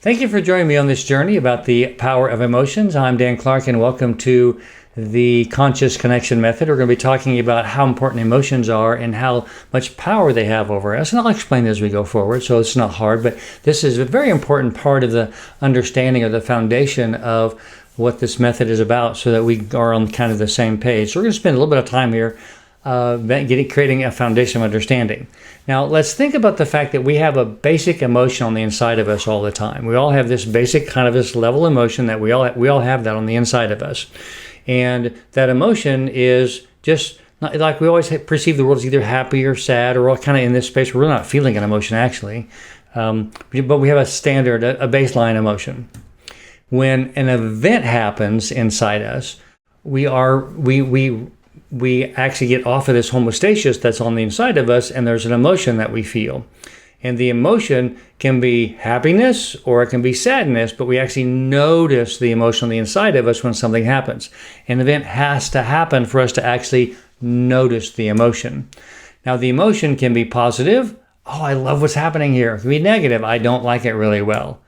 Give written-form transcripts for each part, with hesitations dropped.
Thank you for joining me on this journey about the power of emotions. I'm Dan Clark, and welcome to the Conscious Connection Method. We're going to be talking about how important emotions are and how much power they have over us. And I'll explain as we go forward, so it's not hard, but this is a very important part of the understanding of the foundation of what this method is about so that we are on kind of the same page. So we're going to spend a little bit of time here creating a foundation of understanding. Now, let's think about the fact that we have a basic emotion on the inside of us all the time. We all have this basic kind of this level emotion that we all have that on the inside of us. And that emotion is just not, like we always perceive the world as either happy or sad, or all kind of in this space where we're not feeling an emotion actually. But we have a standard, a baseline emotion. When an event happens inside us, we actually get off of this homeostasis that's on the inside of us, and there's an emotion that we feel. And the emotion can be happiness or it can be sadness, but we actually notice the emotion on the inside of us when something happens. An event has to happen for us to actually notice the emotion. Now, the emotion can be positive. Oh, I love what's happening here. It can be negative. I don't like it really well.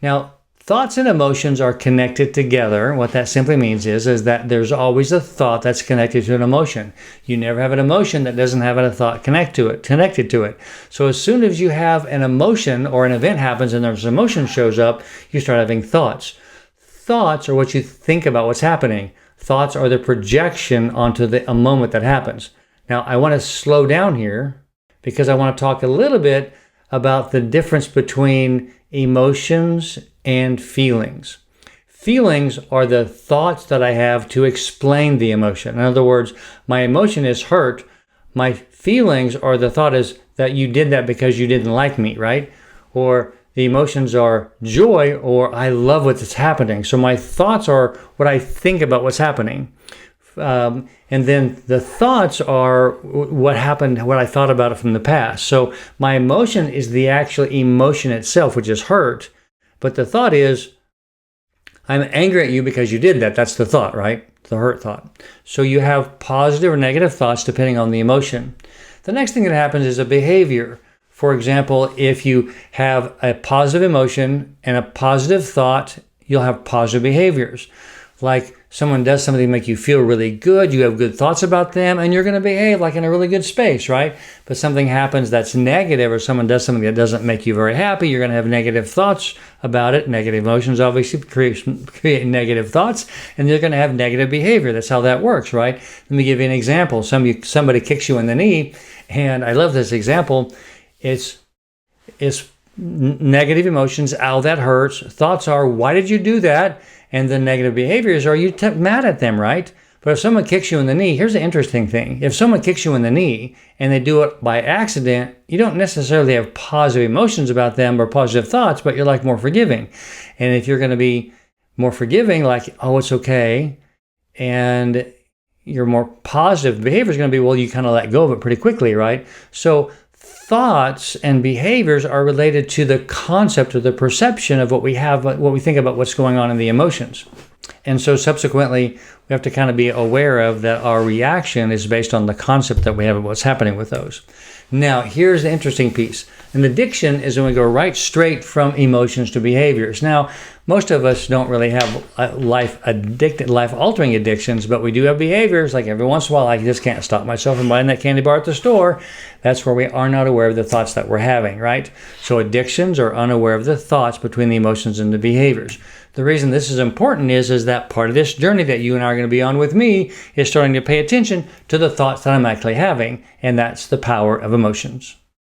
Now, thoughts and emotions are connected together. What that simply means is that there's always a thought that's connected to an emotion. You never have an emotion that doesn't have a thought connected to it. So as soon as you have an emotion or an event happens and there's an emotion shows up, you start having thoughts. Thoughts are what you think about what's happening. Thoughts are the projection onto a moment that happens. Now, I want to slow down here because I want to talk a little bit about the difference between emotions and feelings. Feelings are the thoughts that I have to explain the emotion. In other words, my emotion is hurt. My feelings are the thought is that you did that because you didn't like me, right? Or the emotions are joy or I love what's happening. So my thoughts are what I think about what's happening. And then the thoughts are what happened, what I thought about it from the past. So my emotion is the actual emotion itself, which is hurt. But the thought is, I'm angry at you because you did that. That's the thought, right? The hurt thought. So you have positive or negative thoughts depending on the emotion. The next thing that happens is a behavior. For example, if you have a positive emotion and a positive thought, you'll have positive behaviors. Like someone does something to make you feel really good, you have good thoughts about them, and you're going to behave like in a really good space, right? But something happens that's negative, or someone does something that doesn't make you very happy, you're going to have negative thoughts about it. Negative emotions obviously create negative thoughts, and you're going to have negative behavior. That's how that works, right? Let me give you an example. Somebody kicks you in the knee, and I love this example. It's negative emotions, ow, that hurts. Thoughts are, why did you do that? And the negative behaviors are you mad at them, right? But if someone kicks you in the knee, here's the interesting thing. If someone kicks you in the knee and they do it by accident, you don't necessarily have positive emotions about them or positive thoughts, but you're like more forgiving. And if you're going to be more forgiving, like, oh, it's okay, and your more positive behavior is going to be, well, you kind of let go of it pretty quickly, right? So thoughts and behaviors are related to the concept or the perception of what we have, what we think about what's going on in the emotions. And so subsequently, we have to kind of be aware of that our reaction is based on the concept that we have of what's happening with those. Now, here's the interesting piece. An addiction is when we go right straight from emotions to behaviors. Now, most of us don't really have life-altering addictions, but we do have behaviors. Like every once in a while, I just can't stop myself from buying that candy bar at the store. That's where we are not aware of the thoughts that we're having, right? So addictions are unaware of the thoughts between the emotions and the behaviors. The reason this is important is that part of this journey that you and I are going to be on with me is starting to pay attention to the thoughts that I'm actually having, and that's the power of emotions.